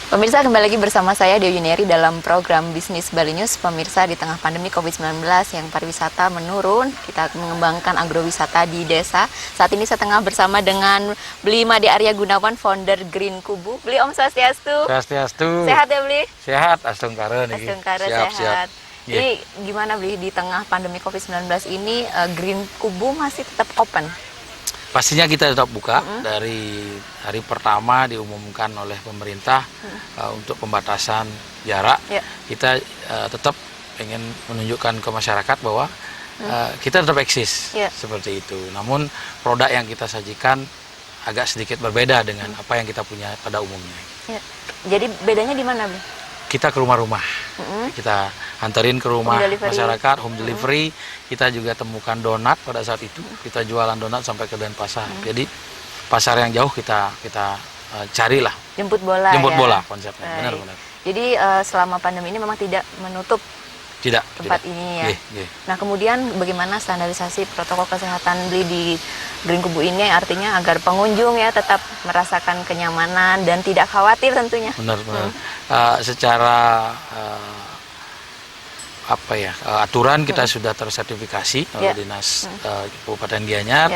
Pemirsa, kembali lagi bersama saya Dewi Yuniari dalam program Bisnis Bali News. Pemirsa, di tengah pandemi COVID-19 yang pariwisata menurun, kita mengembangkan agrowisata di desa. Saat ini saya tengah bersama dengan Bli Made Arya Gunawan, founder Green Kubu. Bli, Om Swastiastu. Swastiastu. Sehat ya, Bli? Sehat, astungkara nih. Astungkara Siap, sehat. siap. Jadi gimana, Bli, di tengah pandemi COVID-19 ini Green Kubu masih tetap open? Pastinya kita tetap buka. Dari hari pertama diumumkan oleh pemerintah untuk pembatasan jarak. Kita tetap ingin menunjukkan ke masyarakat bahwa kita tetap eksis seperti itu. Namun produk yang kita sajikan agak sedikit berbeda dengan apa yang kita punya pada umumnya. Jadi bedanya di mana, Bli? Kita ke rumah-rumah, kita anterin ke rumah masyarakat, home delivery. Kita juga temukan donat pada saat itu, kita jualan donat sampai ke Denpasar. Jadi pasar yang jauh kita carilah. Jemput bola. Jemput bola konsepnya, benar-benar. Jadi selama pandemi ini memang tidak menutup tempat ini ya. Nah, kemudian bagaimana standarisasi protokol kesehatan Bli di Green Kubu ini, artinya agar pengunjung ya tetap merasakan kenyamanan dan tidak khawatir tentunya. Benar-benar. Secara aturan kita sudah tersertifikasi oleh Dinas Kabupaten Gianyar.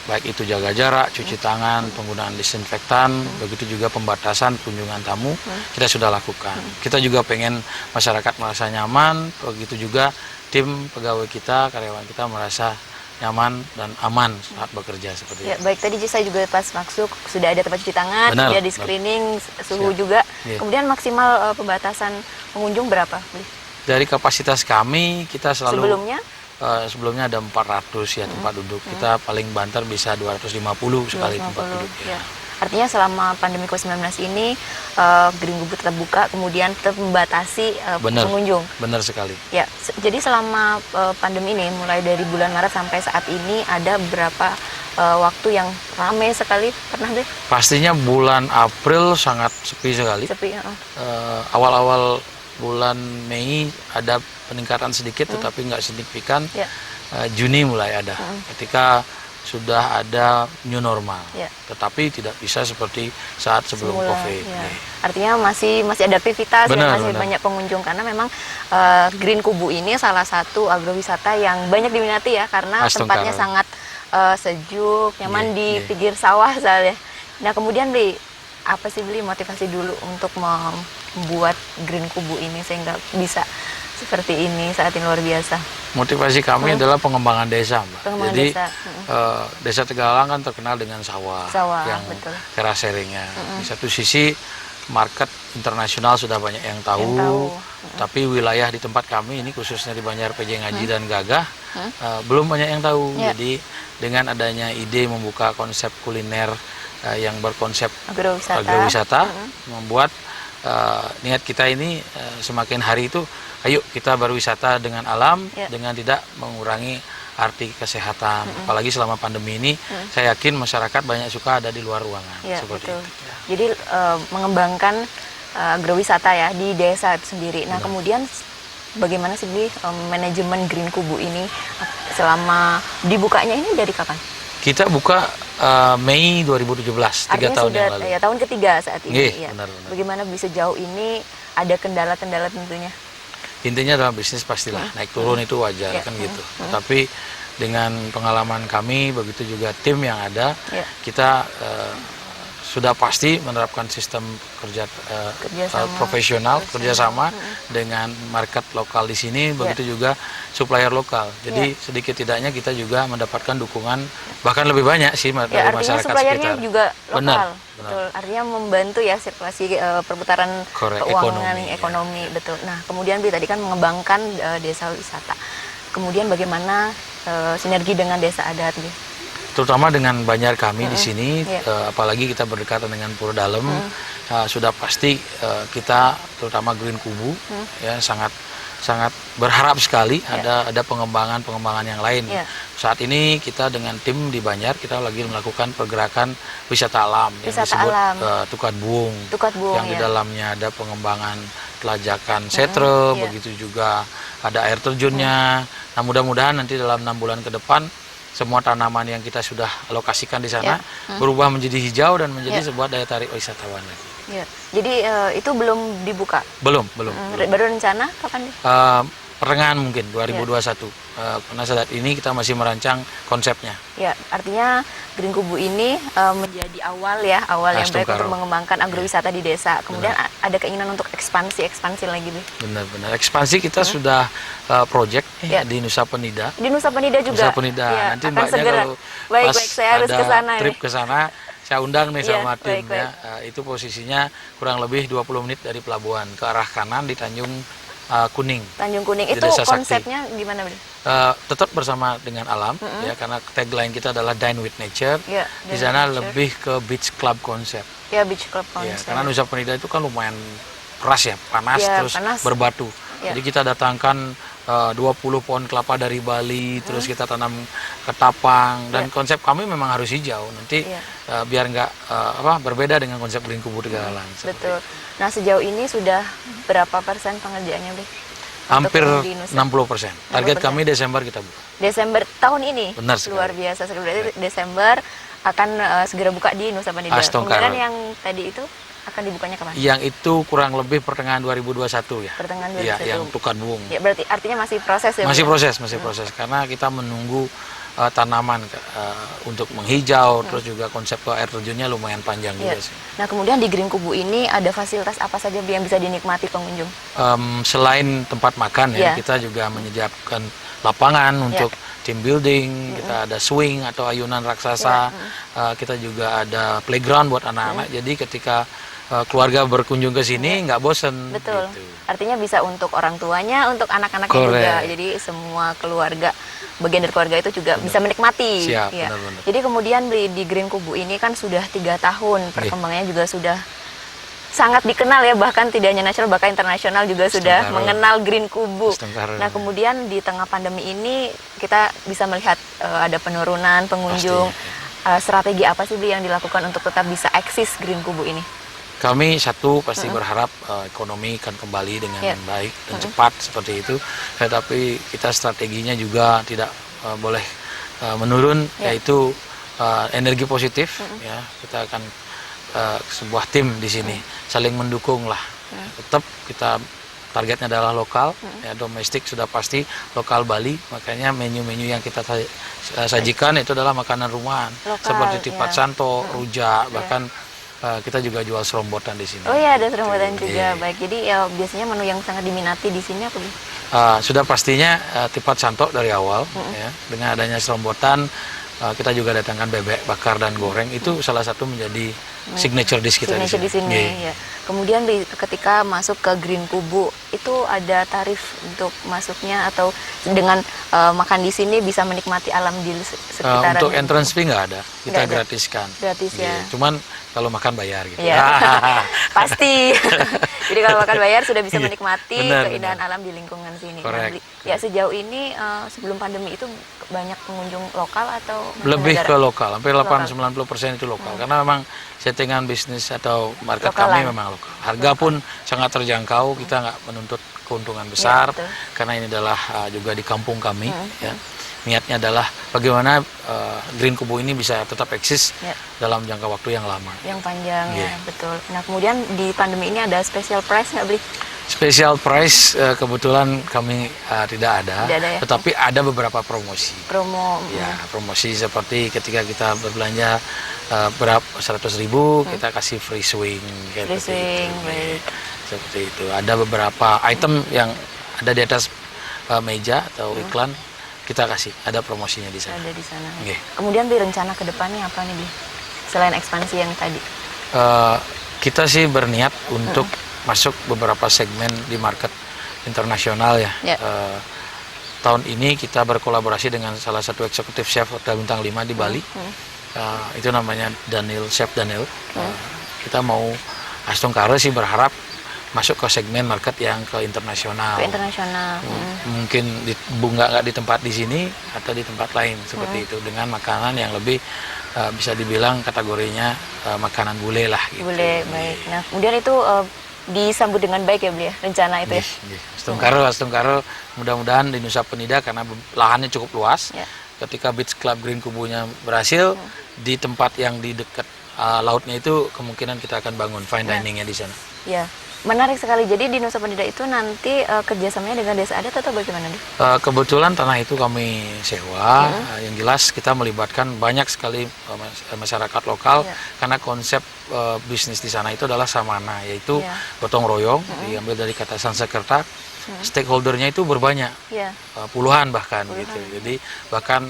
Baik itu jaga jarak, cuci tangan, penggunaan disinfektan, begitu juga pembatasan kunjungan tamu, kita sudah lakukan. Kita juga pengen masyarakat merasa nyaman, begitu juga tim pegawai kita, karyawan kita merasa nyaman dan aman saat bekerja seperti itu. Baik, tadi saya juga pas masuk sudah ada tempat cuci tangan, sudah di screening suhu juga. Kemudian maksimal pembatasan pengunjung berapa? Dari kapasitas kami, kita selalu sebelumnya ada 400 ya tempat duduk. Kita paling banter bisa 250 sekali tempat duduk. Artinya selama pandemi COVID-19 ini Green Kubu tetap buka, kemudian tetap membatasi pengunjung. Benar sekali. Ya, jadi selama pandemi ini mulai dari bulan Maret sampai saat ini ada berapa waktu yang ramai sekali, pernah deh? Pastinya bulan April sangat sepi sekali. Sepi. Awal-awal bulan Mei ada peningkatan sedikit, tetapi nggak signifikan. Juni mulai ada, ketika sudah ada new normal, tetapi tidak bisa seperti saat sebelum COVID. Artinya masih ada aktivitas, masih banyak pengunjung, karena memang Green Kubu ini salah satu agrowisata yang banyak diminati ya, karena tempatnya sangat sejuk, nyaman di pinggir sawah soalnya. Nah, kemudian Bli, apa sih Bli motivasi dulu untuk membuat Green Kubu ini sehingga bisa seperti ini saat ini, luar biasa? Motivasi kami adalah pengembangan desa, Mbak. Jadi desa Tegalang kan terkenal dengan sawah yang terasering-nya. Di satu sisi market internasional sudah banyak yang tahu. Tapi wilayah di tempat kami ini, khususnya di Banjar, PJ Ngaji dan Gagah, belum banyak yang tahu. Jadi dengan adanya ide membuka konsep kuliner yang berkonsep agrowisata, membuat niat kita ini semakin hari itu, ayo kita berwisata dengan alam, dengan tidak mengurangi arti kesehatan. Apalagi selama pandemi ini, saya yakin masyarakat banyak suka ada di luar ruangan. Seperti itu. Jadi mengembangkan agrowisata ya di desa itu sendiri. Nah, kemudian bagaimana sih Bli manajemen Green Kubu ini selama dibukanya ini dari kapan? Kita buka Mei 2017, 3 tahun yang lalu. Ya, tahun ketiga saat ini. Benar. Bagaimana bisa jauh ini, ada kendala-kendala tentunya? Intinya dalam bisnis pastilah naik turun itu wajar kan gitu. Tapi dengan pengalaman kami, begitu juga tim yang ada, kita sudah pasti menerapkan sistem profesional, kerjasama dengan market lokal di sini, begitu juga supplier lokal. Jadi sedikit tidaknya kita juga mendapatkan dukungan, bahkan lebih banyak sih dari masyarakat sekitar. Artinya suppliernya juga lokal. Benar. Betul. Artinya membantu ya sirkulasi perputaran keuangan, ekonomi. Betul. Nah, kemudian Bli tadi kan mengembangkan desa wisata. Kemudian bagaimana sinergi dengan desa adat, Bli? Terutama dengan Banjar kami di sini, apalagi kita berdekatan dengan Pura Dalem, sudah pasti kita, terutama Green Kubu, ya sangat berharap sekali ada pengembangan yang lain. Saat ini kita dengan tim di Banjar, kita lagi melakukan pergerakan wisata alam yang disebut Tukat Buung, yang di dalamnya ada pengembangan pelajakan setre, begitu juga ada air terjunnya. Nah, mudah-mudahan nanti dalam 6 bulan ke depan semua tanaman yang kita sudah alokasikan di sana berubah menjadi hijau dan menjadi sebuah daya tarik wisatawan lagi. Ya. Jadi itu belum dibuka? Belum. Baru rencana kapan? Pertengahan mungkin 2021. Karena saat ini kita masih merancang konsepnya. Ya, artinya Green Kubu ini menjadi awal yang baik untuk mengembangkan agrowisata di desa. Kemudian ada keinginan untuk ekspansi lagi, Bu. Benar. Ekspansi kita sudah project di Nusa Penida. Di Nusa Penida juga. Nusa Penida. Ya, nanti Mbaknya kalau baik, saya harus ke sana. Trip ke sana, saya undang nih sama tim ya. Itu posisinya kurang lebih 20 menit dari pelabuhan ke arah kanan di Tanjung Kuning. Tanjung Kuning itu konsepnya gimana, Bu? Tetap bersama dengan alam ya, karena tagline kita adalah Dine with Nature. Di sana lebih ke beach club konsep. Ya, beach club konsep. Karena Nusa Penida itu kan lumayan keras ya, panas terus berbatu. Jadi kita datangkan 20 pohon kelapa dari Bali, terus kita tanam ketapang, dan konsep kami memang harus hijau. Nanti biar nggak berbeda dengan konsep Green Kubu Tegalan. Betul. Nah, sejauh ini sudah berapa persen pengerjaannya, Bu? Hampir 60%. Target kami Desember kita buka. Desember tahun ini? Benar sekali. Luar biasa. Berarti Desember akan segera buka di Nusa Penida. Kemudian yang tadi itu akan dibukanya kapan? Yang itu kurang lebih pertengahan 2021 ya. Pertengahan 2021. Iya, yang Tukan Wung. Ya, berarti artinya masih proses ya? Masih proses. Karena kita menunggu tanaman untuk menghijau, terus juga konsep air terjunnya lumayan panjang juga sih. Nah, kemudian di Green Kubu ini ada fasilitas apa saja yang bisa dinikmati pengunjung? Selain tempat makan ya, kita juga menyediakan lapangan untuk team building, kita ada swing atau ayunan raksasa, kita juga ada playground buat anak-anak. Jadi ketika keluarga berkunjung ke sini nggak bosen. Betul. Gitu. Artinya bisa untuk orang tuanya, untuk anak-anaknya juga. Jadi semua keluarga, bagian dari keluarga itu juga bisa menikmati. Siap, benar. Jadi kemudian di Green Kubu ini kan sudah 3 tahun, perkembangannya juga sudah sangat dikenal ya, bahkan tidak hanya nasional, bahkan internasional juga sudah mengenal Green Kubu. Nah, kemudian di tengah pandemi ini kita bisa melihat ada penurunan pengunjung. Strategi apa sih, Bli, yang dilakukan untuk tetap bisa eksis Green Kubu ini? Kami pasti berharap ekonomi akan kembali dengan baik dan cepat seperti itu. Tetapi kita strateginya juga tidak boleh menurun, yaitu energi positif. Ya, kita akan sebuah tim di sini saling mendukung lah. Tetap kita targetnya adalah lokal, ya, domestik sudah pasti, lokal Bali. Makanya menu-menu yang kita sajikan itu adalah makanan rumahan seperti tipat santo, rujak, bahkan kita juga jual serombotan di sini. Oh iya, ada serombotan juga. Baik, jadi ya biasanya menu yang sangat diminati di sini apa, Bu? Sudah pastinya tipat santo dari awal, ya. Dengan adanya serombotan, kita juga datangkan bebek bakar dan goreng. Itu salah satu menjadi signature dish kita di sini. Ya. Kemudian ketika masuk ke Green Kubu itu ada tarif untuk masuknya, atau dengan makan di sini bisa menikmati alam di sekitaran? Untuk entrance fee nggak ada, kita gratiskan. Gratis ya. Cuman kalau makan bayar gitu. Ya. Pasti. Jadi kalau makan bayar sudah bisa menikmati keindahan alam di lingkungan sini. Ya, sejauh ini sebelum pandemi itu banyak pengunjung lokal atau lebih ke lokal, hampir 80-90% itu lokal. Karena memang settingan bisnis atau market kami memang lokal. Harga pun sangat terjangkau, kita nggak menuntut keuntungan besar, karena ini adalah juga di kampung kami. Ya. Niatnya adalah bagaimana Green Kubu ini bisa tetap eksis dalam jangka waktu yang lama. Yang panjang, ya, betul. Nah, kemudian di pandemi ini ada special price nggak, Bli? Special price kebetulan kami tidak ada, tetapi ada beberapa promosi. Promosi seperti ketika kita berbelanja berapa 100.000, kita kasih free swing. Seperti itu. Ada beberapa item yang ada di atas meja atau iklan, kita kasih, ada promosinya di sana. Ada di sana. Kemudian rencana ke depannya apa nih, Bli? Selain ekspansi yang tadi? Kita sih berniat untuk masuk beberapa segmen di market internasional ya. Tahun ini kita berkolaborasi dengan salah satu eksekutif chef hotel bintang 5 di Bali. Itu namanya Chef Daniel. Kita mau Astungkara sih berharap masuk ke segmen market yang ke internasional. Mungkin nggak di tempat di sini atau di tempat lain seperti itu, dengan makanan yang lebih bisa dibilang kategorinya makanan bule lah. Gitu. Bule, baik. Nah, kemudian itu disambut dengan baik ya, Bli, ya, rencana itu ya? Astungkara mudah-mudahan di Nusa Penida karena lahannya cukup luas. Ketika Beach Club Green Kubunya berhasil, di tempat yang di dekat lautnya itu kemungkinan kita akan bangun fine diningnya di sana. Ya, menarik sekali. Jadi di Nusa Penida itu nanti kerjasamanya dengan desa adat atau bagaimana? Kebetulan tanah itu kami sewa. Yang jelas kita melibatkan banyak sekali masyarakat lokal karena konsep bisnis di sana itu adalah samana, yaitu gotong royong, diambil dari kata Sanskerta. Stakeholdernya itu berbanyak, puluhan bahkan gitu. Jadi bahkan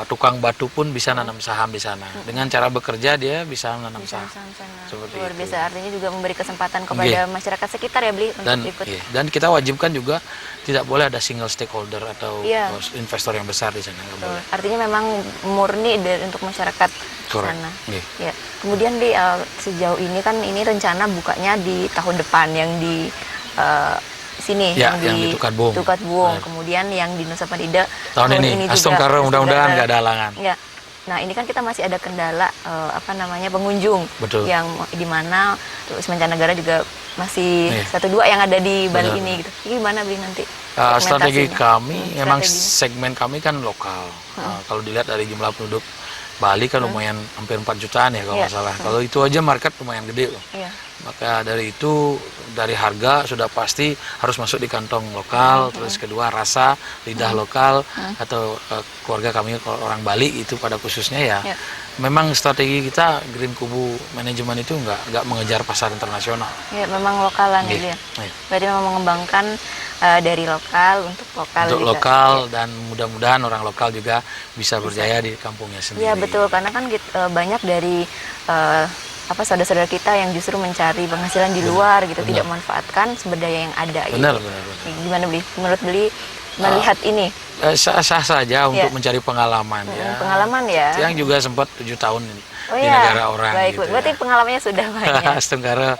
tukang batu pun bisa nanam saham di sana. Dengan cara bekerja dia bisa nanam saham. Seperti luar itu. biasa, artinya juga memberi kesempatan kepada masyarakat sekitar ya, Bli, untuk ikut. Dan kita wajibkan juga tidak boleh ada single stakeholder atau investor yang besar di sana. Artinya memang murni untuk masyarakat sana. Ya. Kemudian di sejauh ini kan ini rencana bukanya di tahun depan yang di sini, yang di Tukat Buung. Kemudian yang di Nusa Penida tahun ini Astungkara, mudah-mudahan nggak ada halangan. Ya. Nah, ini kan kita masih ada kendala pengunjung. Betul. Yang di mana turis mancanegara juga masih 1-2 yang ada di Bali ini gitu. Ini gimana, Bli, nanti? Strategi kami memang segmen kami kan lokal. Kalau dilihat dari jumlah penduduk Bali kan lumayan hampir 4 jutaan ya kalau nggak salah. Kalau itu aja market lumayan gede loh. Maka dari itu, dari harga sudah pasti harus masuk di kantong lokal. Terus kedua, rasa lidah lokal atau keluarga kami orang Bali itu pada khususnya ya. Memang strategi kita Green Kubu manajemen itu nggak mengejar pasar internasional. Ya, memang lokalan gitu ya. Berarti memang mengembangkan dari lokal untuk lokal. Untuk lokal dan mudah-mudahan orang lokal juga bisa berjaya di kampungnya sendiri. Iya betul, karena kan banyak dari saudara-saudara kita yang justru mencari penghasilan di luar gitu, tidak memanfaatkan sumber daya yang ada. Benar. Gimana, Bli? Menurut Bli melihat ini? Sah saja untuk mencari pengalaman ya. Pengalaman ya. Yang juga sempat 7 tahun di negara orang. Baik, gitu berarti pengalamannya sudah banyak. Astungkara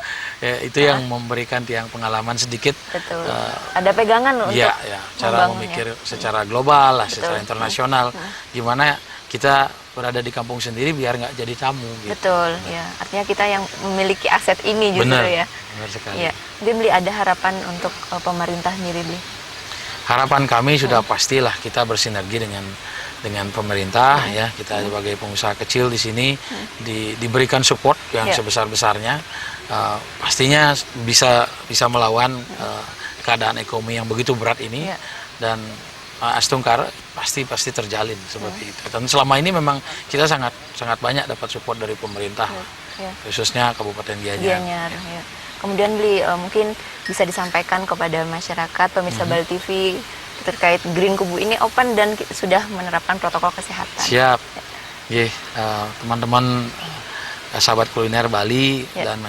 itu yang memberikan tiang pengalaman sedikit. Betul. Ada pegangan loh untuk cara memikir secara global lah, secara internasional. Gimana kita berada di kampung sendiri biar nggak jadi tamu. Gitu. Betul, ya. Artinya kita yang memiliki aset ini justru ya. Benar sekali. Ya. Bli, ada harapan untuk pemerintah sendiri, Bli? Harapan kami sudah pastilah kita bersinergi dengan pemerintah ya. Kita sebagai pengusaha kecil di sini diberikan support yang sebesar-besarnya. Pastinya bisa melawan keadaan ekonomi yang begitu berat ini dan Astungkara pasti terjalin seperti itu. Dan selama ini memang kita sangat banyak dapat support dari pemerintah, khususnya Kabupaten Gianyar. Kemudian, Bli, mungkin bisa disampaikan kepada masyarakat pemirsa Bali TV terkait Green Kubu ini open dan sudah menerapkan protokol kesehatan. Siap. Teman-teman sahabat kuliner Bali dan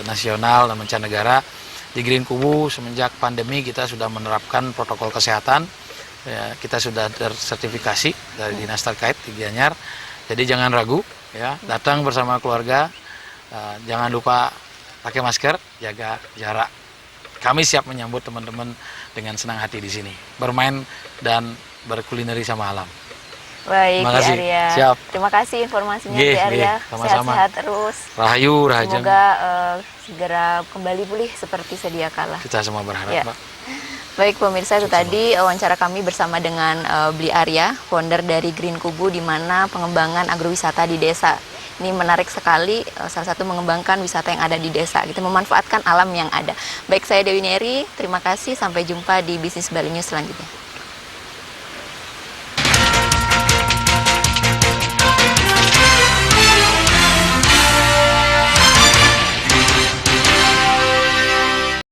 nasional dan mancanegara, di Green Kubu semenjak pandemi kita sudah menerapkan protokol kesehatan. Ya, kita sudah tersertifikasi dari dinas terkait di Gianyar. Jadi jangan ragu ya, datang bersama keluarga. Jangan lupa pakai masker, jaga jarak. Kami siap menyambut teman-teman dengan senang hati di sini. Bermain dan berkulineri sama alam. Baik, Terima Arya. Siap. Terima kasih informasinya, Arya. Sehat-sehat terus. Rahayu, Rahajeng. Semoga segera kembali pulih seperti sedia kala. Kita semua berharap, Mbak. Baik pemirsa, itu tadi wawancara kami bersama dengan Bli Arya, founder dari Green Kubu, di mana pengembangan agrowisata di desa. Ini menarik sekali, salah satu mengembangkan wisata yang ada di desa, gitu, memanfaatkan alam yang ada. Baik, saya Dewi Neri, terima kasih, sampai jumpa di Bisnis Bali News selanjutnya.